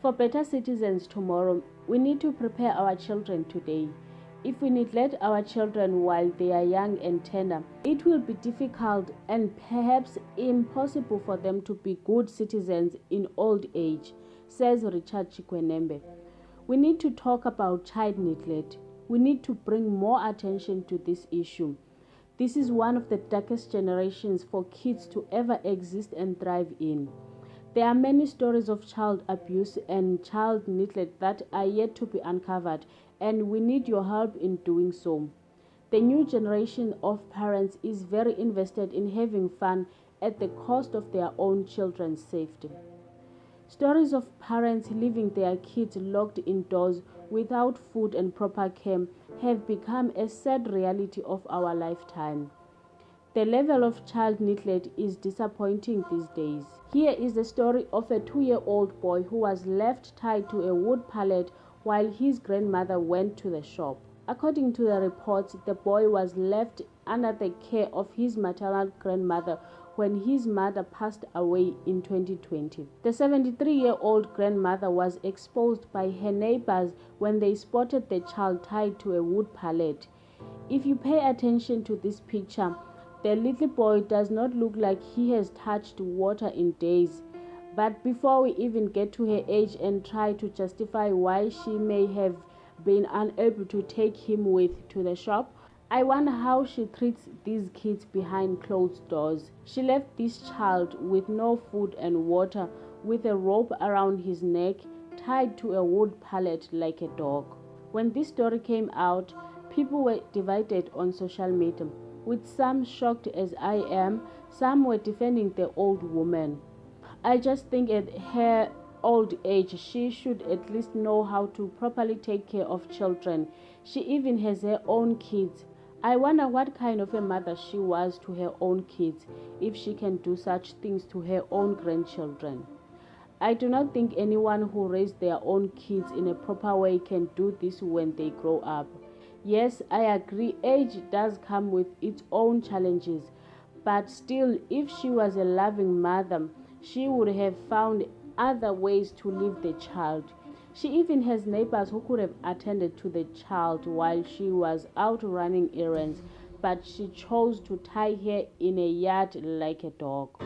For better citizens tomorrow, we need to prepare our children today. If we neglect our children while they are young and tender, it will be difficult and perhaps impossible for them to be good citizens in old age, says Richard Chikwenembe. We need to talk about child neglect. We need to bring more attention to this issue. This is one of the darkest generations for kids to ever exist and thrive in. There are many stories of child abuse and child neglect that are yet to be uncovered, and we need your help in doing so. The new generation of parents is very invested in having fun at the cost of their own children's safety. Stories of parents leaving their kids locked indoors without food and proper care have become a sad reality of our lifetime. The level of child neglect is disappointing these days. Here is the story of a 2-year-old boy who was left tied to a wood pallet while his grandmother went to the shop. According to the reports, the boy was left under the care of his maternal grandmother when his mother passed away in 2020. The 73-year-old grandmother was exposed by her neighbors when they spotted the child tied to a wood pallet. If you pay attention to this picture, the little boy does not look like he has touched water in days. But before we even get to her age and try to justify why she may have been unable to take him with to the shop, I wonder how she treats these kids behind closed doors. She left this child with no food and water, with a rope around his neck, tied to a wood pallet like a dog. When this story came out, people were divided on social media, with some shocked as I am. Some were defending the old woman. I just think at her old age, she should at least know how to properly take care of children. She even has her own kids. I wonder what kind of a mother she was to her own kids, if she can do such things to her own grandchildren. I do not think anyone who raised their own kids in a proper way can do this when they grow up. Yes, I agree, age does come with its own challenges, but still, if she was a loving mother, she would have found other ways to leave the child. She even has neighbors who could have attended to the child while she was out running errands, but she chose to tie her in a yard like a dog.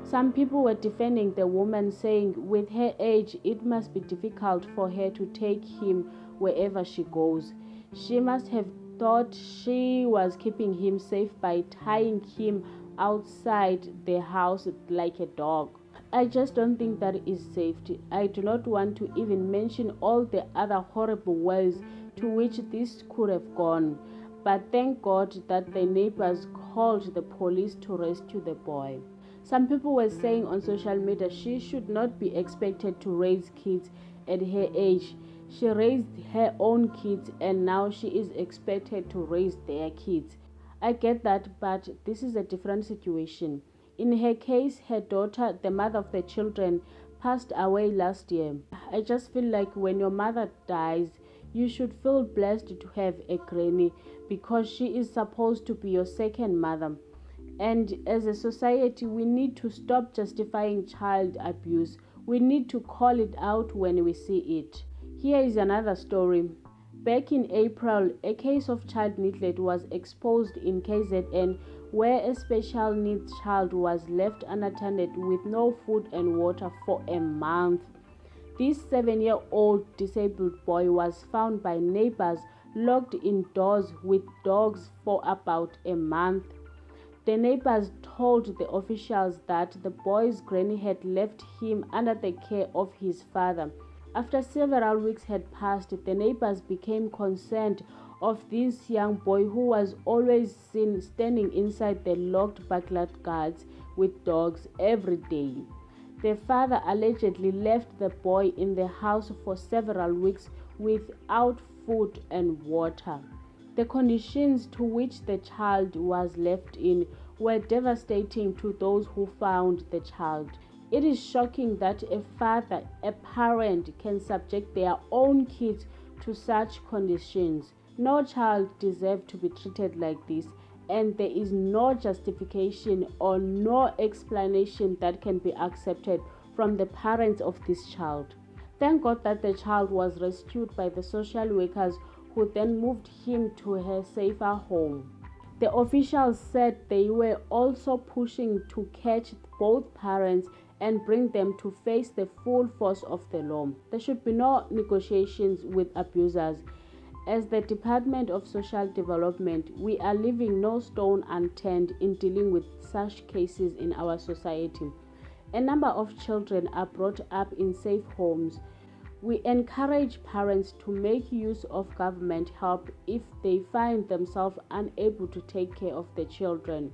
Some people were defending the woman, saying with her age it must be difficult for her to take him wherever she goes. She must have thought she was keeping him safe by tying him outside the house like a dog. I just don't think that is safety. I do not want to even mention all the other horrible ways to which this could have gone. But thank God that the neighbors called the police to rescue the boy. Some people were saying on social media she should not be expected to raise kids at her age. She raised her own kids and now she is expected to raise their kids. I get that, but this is a different situation. In her case, her daughter, the mother of the children, passed away last year. I just feel like when your mother dies, you should feel blessed to have a granny because she is supposed to be your second mother. And as a society, we need to stop justifying child abuse. We need to call it out when we see it. Here is another story. Back in April, a case of child neglect was exposed in KZN where a special needs child was left unattended with no food and water for a month. This 7-year-old disabled boy was found by neighbors locked indoors with dogs for about a month. The neighbors told the officials that the boy's granny had left him under the care of his father. After several weeks had passed, the neighbors became concerned of this young boy who was always seen standing inside the locked backyard guards with dogs every day. The father allegedly left the boy in the house for several weeks without food and water. The conditions to which the child was left in were devastating to those who found the child. It is shocking that a father, a parent, can subject their own kids to such conditions. No child deserves to be treated like this, and there is no justification or no explanation that can be accepted from the parents of this child. Thank God that the child was rescued by the social workers who then moved him to a safer home. The officials said they were also pushing to catch both parents and bring them to face the full force of the law. There should be no negotiations with abusers. As the Department of Social Development, we are leaving no stone unturned in dealing with such cases in our society. A number of children are brought up in safe homes. We encourage parents to make use of government help if they find themselves unable to take care of the children.